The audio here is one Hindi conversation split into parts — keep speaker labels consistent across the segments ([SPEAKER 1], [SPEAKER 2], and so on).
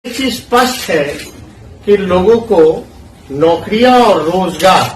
[SPEAKER 1] एक चीज स्पष्ट है कि लोगों को नौकरियां और रोजगार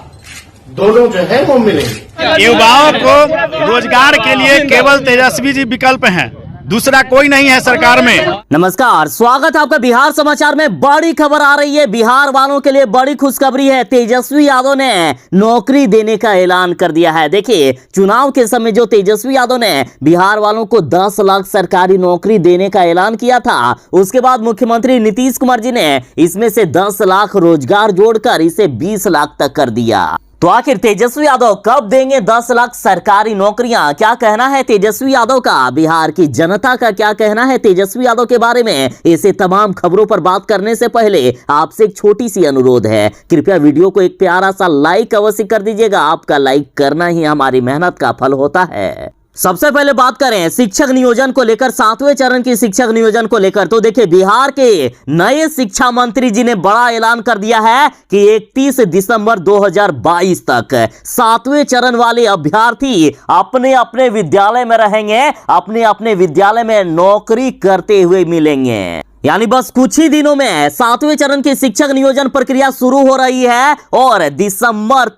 [SPEAKER 1] दोनों जो है वो मिलेंगे।
[SPEAKER 2] युवाओं को रोजगार के लिए केवल तेजस्वी जी विकल्प हैं, दूसरा कोई नहीं है सरकार में।
[SPEAKER 3] नमस्कार, स्वागत है आपका बिहार समाचार में। बड़ी खबर आ रही है, बिहार वालों के लिए बड़ी खुशखबरी है। तेजस्वी यादव ने नौकरी देने का ऐलान कर दिया है। देखिए, चुनाव के समय जो तेजस्वी यादव ने बिहार वालों को 10 लाख सरकारी नौकरी देने का ऐलान किया था, उसके बाद मुख्यमंत्री नीतीश कुमार जी ने इसमें से 10 लाख रोजगार जोड़कर इसे 20 लाख तक कर दिया। तो आखिर तेजस्वी यादव कब देंगे 10 लाख सरकारी नौकरियां? क्या कहना है तेजस्वी यादव का? बिहार की जनता का क्या कहना है तेजस्वी यादव के बारे में? ऐसे तमाम खबरों पर बात करने से पहले आपसे एक छोटी सी अनुरोध है, कृपया वीडियो को एक प्यारा सा लाइक अवश्य कर दीजिएगा। आपका लाइक करना ही हमारी मेहनत का फल होता है। सबसे पहले बात करें शिक्षक नियोजन को लेकर, 7वें चरण की शिक्षक नियोजन को लेकर। तो देखिए, बिहार के नए शिक्षा मंत्री जी ने बड़ा ऐलान कर दिया है कि 31 दिसंबर 2022 तक 7वें चरण वाले अभ्यर्थी अपने अपने विद्यालय में रहेंगे, अपने अपने विद्यालय में नौकरी करते हुए मिलेंगे। यानी बस कुछ ही दिनों में 7वें चरण की शिक्षक नियोजन प्रक्रिया शुरू हो रही है और दिसंबर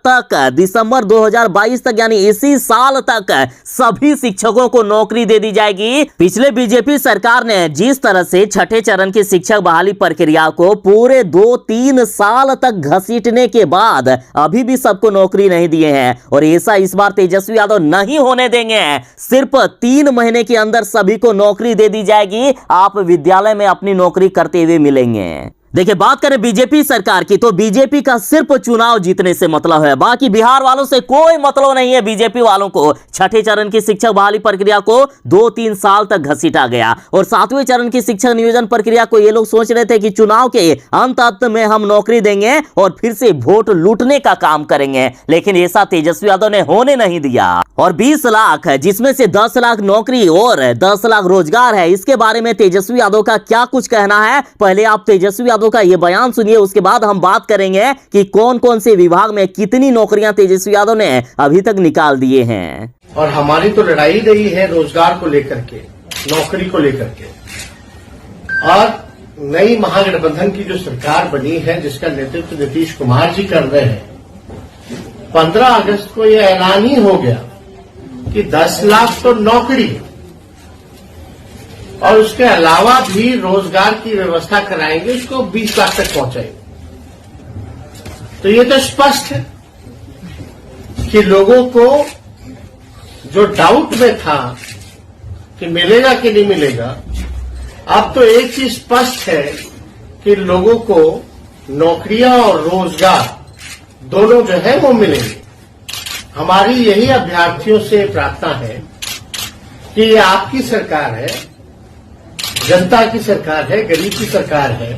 [SPEAKER 3] 2022 तक, यानी इसी साल तक सभी शिक्षकों को नौकरी दे दी जाएगी। पिछले बीजेपी सरकार ने जिस तरह से छठे चरण की शिक्षक बहाली प्रक्रिया को पूरे 2-3 साल तक घसीटने के बाद अभी भी सबको नौकरी नहीं दिए हैं, और ऐसा इस बार तेजस्वी यादव नहीं होने देंगे। सिर्फ 3 महीने के अंदर सभी को नौकरी दे दी जाएगी। आप विद्यालय में अपनी नौकरी करते हुए मिलेंगे। देखिए, बात करें बीजेपी सरकार की, तो बीजेपी का सिर्फ चुनाव जीतने से मतलब है, बाकी बिहार वालों से कोई मतलब नहीं है। बीजेपी वालों को छठे चरण की शिक्षक बहाली प्रक्रिया को 2-3 साल तक घसीटा गया, और 7वें चरण की शिक्षक नियोजन प्रक्रिया को ये लोग सोच रहे थे कि चुनाव के अंत में हम नौकरी देंगे और फिर से वोट लूटने का काम करेंगे, लेकिन ऐसा तेजस्वी यादव ने होने नहीं दिया। और 20 लाख, जिसमें से 10 लाख नौकरी और 10 लाख रोजगार है, इसके बारे में तेजस्वी यादव का क्या कुछ कहना है, पहले आप तेजस्वी यादव का यह बयान सुनिए, उसके बाद हम बात करेंगे कि कौन कौन से विभाग में कितनी नौकरियां तेजस्वी यादव ने अभी तक निकाल दिए हैं।
[SPEAKER 1] और हमारी तो लड़ाई रही है रोजगार को लेकर के, नौकरी को लेकर के। और नई महागठबंधन की जो सरकार बनी है, जिसका नेतृत्व नीतीश कुमार जी कर रहे हैं, 15 अगस्त को यह ऐलान ही हो गया कि 10 लाख तो नौकरी और उसके अलावा भी रोजगार की व्यवस्था कराएंगे, उसको 20 लाख तक पहुंचाएंगे। तो ये तो स्पष्ट है कि लोगों को जो डाउट में था कि मिलेगा कि नहीं मिलेगा, अब तो एक चीज स्पष्ट है कि लोगों को नौकरियां और रोजगार दोनों जो है वो मिलेंगे। हमारी यही अभ्यर्थियों से प्रार्थना है कि ये आपकी सरकार है, जनता की सरकार है, गरीब की सरकार है।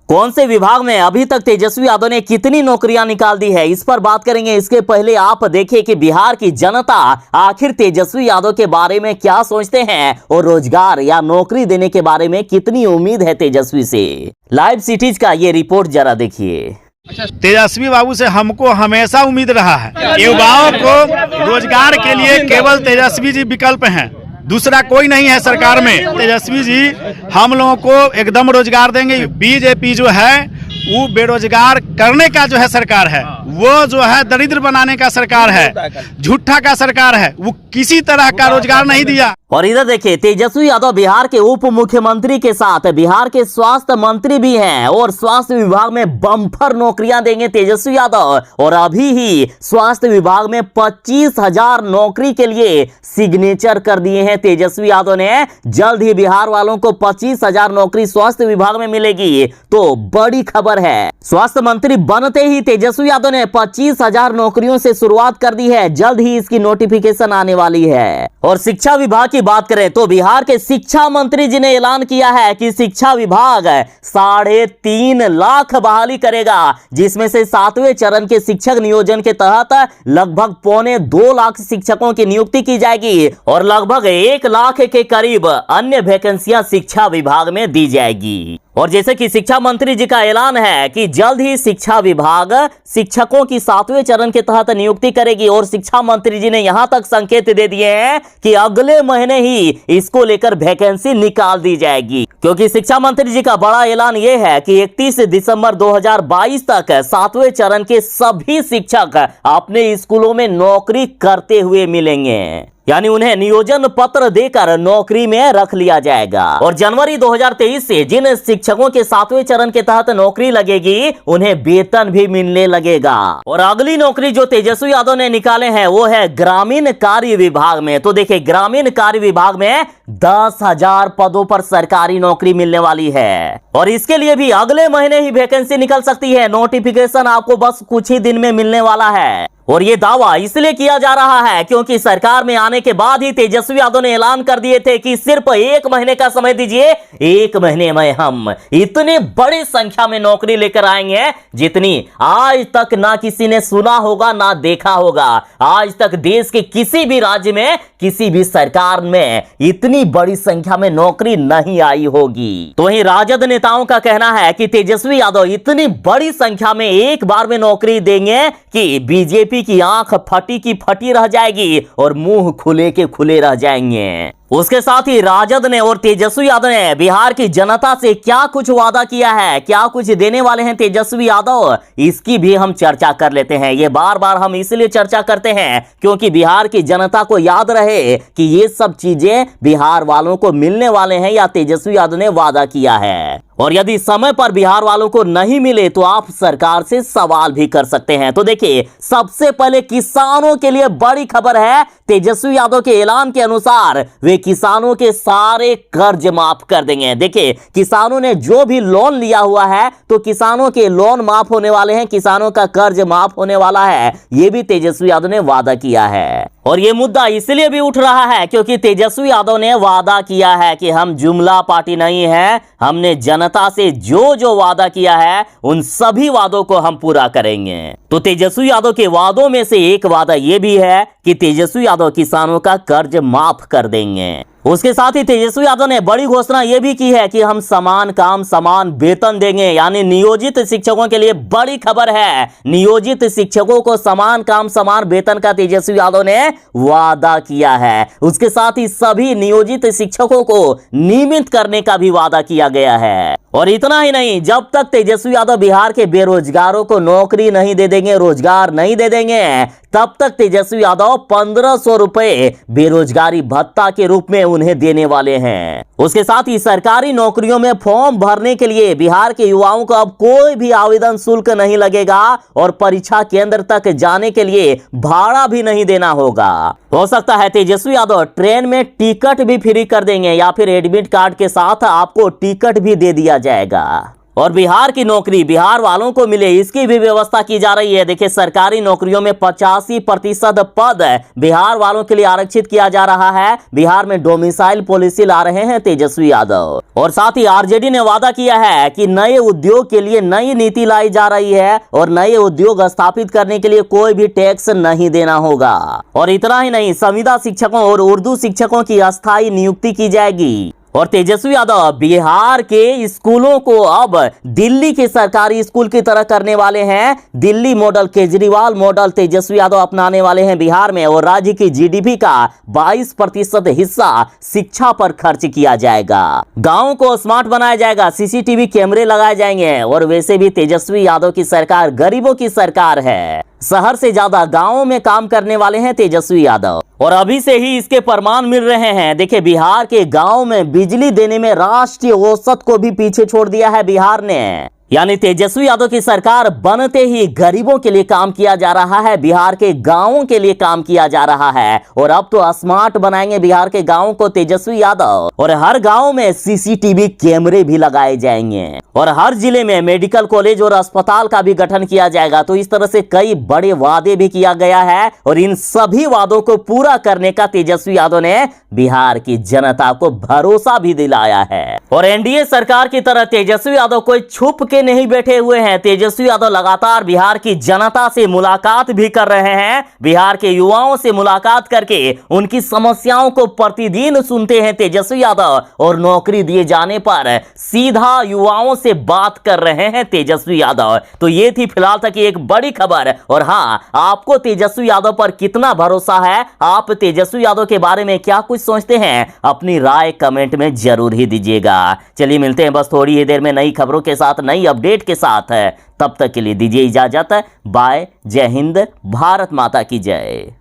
[SPEAKER 3] कौन से विभाग में अभी तक तेजस्वी यादव ने कितनी नौकरियां निकाल दी है, इस पर बात करेंगे। इसके पहले आप देखिए कि बिहार की जनता आखिर तेजस्वी यादव के बारे में क्या सोचते हैं और रोजगार या नौकरी देने के बारे में कितनी उम्मीद है तेजस्वी से। लाइव सिटीज का ये रिपोर्ट जरा देखिए।
[SPEAKER 2] तेजस्वी बाबू से हमको हमेशा उम्मीद रहा है, युवाओं को रोजगार के लिए केवल तेजस्वी जी विकल्प हैं, दूसरा कोई नहीं है सरकार में। तेजस्वी जी हम लोगों को एकदम रोजगार देंगे। बीजेपी जो है वो बेरोजगार करने का जो है सरकार है, वो जो है दरिद्र बनाने का सरकार है, झूठा का सरकार है, वो किसी तरह का रोजगार नहीं दिया।
[SPEAKER 3] और इधर देखिए, तेजस्वी यादव बिहार के उप मुख्यमंत्री के साथ बिहार के स्वास्थ्य मंत्री भी हैं, और स्वास्थ्य विभाग में बम्पर नौकरियां देंगे तेजस्वी यादव। और अभी ही स्वास्थ्य विभाग में 25,000 नौकरी के लिए सिग्नेचर कर दिए हैं तेजस्वी यादव ने। जल्द ही बिहार वालों को 25,000 नौकरी स्वास्थ्य विभाग में मिलेगी। तो बड़ी खबर है, स्वास्थ्य मंत्री बनते ही तेजस्वी यादव ने 25,000 नौकरियों से शुरुआत कर दी है। जल्द ही इसकी नोटिफिकेशन आने वाली है। और शिक्षा विभाग की बात करें तो बिहार के शिक्षा मंत्री जी ने ऐलान किया है कि शिक्षा विभाग 3.5 लाख बहाली करेगा, जिसमें से 7वें चरण के शिक्षक नियोजन के तहत लगभग 2.25 लाख शिक्षकों की नियुक्ति की जाएगी, और लगभग 1 लाख के करीब अन्य वैकेंसियां शिक्षा विभाग में दी जाएगी। और जैसे कि शिक्षा मंत्री जी का ऐलान है कि जल्द ही शिक्षा विभाग शिक्षकों की 7वें चरण के तहत नियुक्ति करेगी और शिक्षा मंत्री जी ने यहां तक संकेत दे दिए हैं कि अगले महीने ही इसको लेकर वैकेंसी निकाल दी जाएगी, क्योंकि शिक्षा मंत्री जी का बड़ा ऐलान यह है कि 31 दिसंबर 2022 तक 7वें चरण के सभी शिक्षक अपने स्कूलों में नौकरी करते हुए मिलेंगे, यानी उन्हें नियोजन पत्र देकर नौकरी में रख लिया जाएगा। और जनवरी 2023 से जिन शिक्षकों के 7वें चरण के तहत नौकरी लगेगी उन्हें वेतन भी मिलने लगेगा। और अगली नौकरी जो तेजस्वी यादव ने निकाले हैं वो है ग्रामीण कार्य विभाग में। तो देखिए, ग्रामीण कार्य विभाग में 10,000 पदों पर सरकारी नौकरी मिलने वाली है और इसके लिए भी अगले महीने ही वैकेंसी निकल सकती है। नोटिफिकेशन आपको बस कुछ ही दिन में मिलने वाला है और ये दावा इसलिए किया जा रहा है क्योंकि सरकार में आने के बाद ही तेजस्वी यादव ने ऐलान कर दिए थे कि सिर्फ 1 महीने का समय दीजिए, 1 महीने में हम इतने बड़ी संख्या में नौकरी लेकर आएंगे जितनी आज तक ना किसी ने सुना होगा ना देखा होगा। आज तक देश के किसी भी राज्य में किसी भी सरकार में इतनी बड़ी संख्या में नौकरी नहीं आई होगी। तो वहीं राजद नेताओं का कहना है कि तेजस्वी यादव इतनी बड़ी संख्या में एक बार में नौकरी देंगे कि बीजेपी की आंख फटी की फटी रह जाएगी और मुंह खुले के खुले रह जाएंगे। उसके साथ ही राजद ने और तेजस्वी यादव ने बिहार की जनता से क्या कुछ वादा किया है, क्या कुछ देने वाले हैं तेजस्वी यादव, इसकी भी हम चर्चा कर लेते हैं। ये बार बार हम इसलिए चर्चा करते हैं क्योंकि बिहार की जनता को याद रहे कि ये सब चीजें बिहार वालों को मिलने वाले हैं या तेजस्वी यादव ने वादा किया है। और यदि समय पर बिहार वालों को नहीं मिले तो आप सरकार से सवाल भी कर सकते हैं। तो देखिए, सबसे पहले किसानों के लिए बड़ी खबर है। तेजस्वी यादव के ऐलान के अनुसार वे किसानों के सारे कर्ज माफ कर देंगे। देखिए, किसानों ने जो भी लोन लिया हुआ है तो किसानों के लोन माफ होने वाले हैं, किसानों का कर्ज माफ होने वाला है, ये भी तेजस्वी यादव ने वादा किया है। और ये मुद्दा इसलिए भी उठ रहा है क्योंकि तेजस्वी यादव ने वादा किया है कि हम जुमला पार्टी नहीं है, हमने जनता से जो जो वादा किया है उन सभी वादों को हम पूरा करेंगे। तो तेजस्वी यादव के वादों में से एक वादा यह भी है कि तेजस्वी यादव किसानों का कर्ज माफ कर देंगे। उसके साथ ही तेजस्वी यादव ने बड़ी घोषणा यह भी की है कि हम समान काम समान वेतन देंगे, यानी नियोजित शिक्षकों के लिए बड़ी खबर है। नियोजित शिक्षकों को समान काम समान वेतन का तेजस्वी यादव ने वादा किया है। उसके साथ ही सभी नियोजित शिक्षकों को नियमित करने का भी वादा किया गया है। और इतना ही नहीं, जब तक तेजस्वी यादव बिहार के बेरोजगारों को नौकरी नहीं दे देंगे, रोजगार नहीं दे देंगे, तब तक तेजस्वी यादव 1500 रुपए बेरोजगारी भत्ता के रूप में उन्हें देने वाले हैं। उसके साथ ही सरकारी नौकरियों में फॉर्म भरने के लिए बिहार के युवाओं को अब कोई भी आवेदन शुल्क नहीं लगेगा और परीक्षा केंद्र तक जाने के लिए भाड़ा भी नहीं देना होगा। हो सकता है तेजस्वी यादव ट्रेन में टिकट भी फ्री कर देंगे या फिर एडमिट कार्ड के साथ आपको टिकट भी दे दिया जाएगा। और बिहार की नौकरी बिहार वालों को मिले, इसकी भी व्यवस्था की जा रही है। देखिए, सरकारी नौकरियों में 85% पद बिहार वालों के लिए आरक्षित किया जा रहा है। बिहार में डोमिसाइल पॉलिसी ला रहे हैं तेजस्वी यादव। और साथ ही आरजेडी ने वादा किया है कि नए उद्योग के लिए नई नीति लाई जा रही है और नए उद्योग स्थापित करने के लिए कोई भी टैक्स नहीं देना होगा। और इतना ही नहीं, संविदा शिक्षकों और उर्दू शिक्षकों की अस्थायी नियुक्ति की जाएगी। और तेजस्वी यादव बिहार के स्कूलों को अब दिल्ली के सरकारी स्कूल की तरह करने वाले हैं। दिल्ली मॉडल, केजरीवाल मॉडल तेजस्वी यादव अपनाने वाले हैं बिहार में। और राज्य की जीडीपी का 22% हिस्सा शिक्षा पर खर्च किया जाएगा। गांव को स्मार्ट बनाया जाएगा, सीसीटीवी कैमरे लगाए जाएंगे। और वैसे भी तेजस्वी यादव की सरकार गरीबों की सरकार है। शहर से ज्यादा गांवों में काम करने वाले हैं तेजस्वी यादव और अभी से ही इसके प्रमाण मिल रहे हैं। देखिए, बिहार के गांव में बिजली देने में राष्ट्रीय औसत को भी पीछे छोड़ दिया है बिहार ने। यानी तेजस्वी यादव की सरकार बनते ही गरीबों के लिए काम किया जा रहा है, बिहार के गांवों के लिए काम किया जा रहा है। और अब तो स्मार्ट बनाएंगे बिहार के गांवों को तेजस्वी यादव। और हर गांव में सीसीटीवी कैमरे भी लगाए जाएंगे और हर जिले में मेडिकल कॉलेज और अस्पताल का भी गठन किया जाएगा। तो इस तरह से कई बड़े वादे भी किया गया है और इन सभी वादों को पूरा करने का तेजस्वी यादव ने बिहार की जनता को भरोसा भी दिलाया है। और एनडीए सरकार की तरह तेजस्वी यादव कोई छुप के अकेले नहीं बैठे हुए हैं। तेजस्वी यादव लगातार बिहार की जनता से मुलाकात भी कर रहे हैं। बिहार के युवाओं से मुलाकात करके उनकी समस्याओं को प्रतिदिन सुनते हैं तेजस्वी यादव, और नौकरी दिए जाने पर सीधा युवाओं से बात कर रहे हैं तेजस्वी यादव। तो ये थी फिलहाल तक एक बड़ी खबर। और हां, आपको तेजस्वी यादव पर कितना भरोसा है, आप तेजस्वी यादव के बारे में क्या कुछ सोचते हैं, अपनी राय कमेंट में जरूर ही दीजिएगा। चलिए मिलते हैं बस थोड़ी ही देर में नई खबरों के साथ, नई अपडेट के साथ। तब तक के लिए दीजिए इजाजत। बाय। जय हिंद। भारत माता की जय।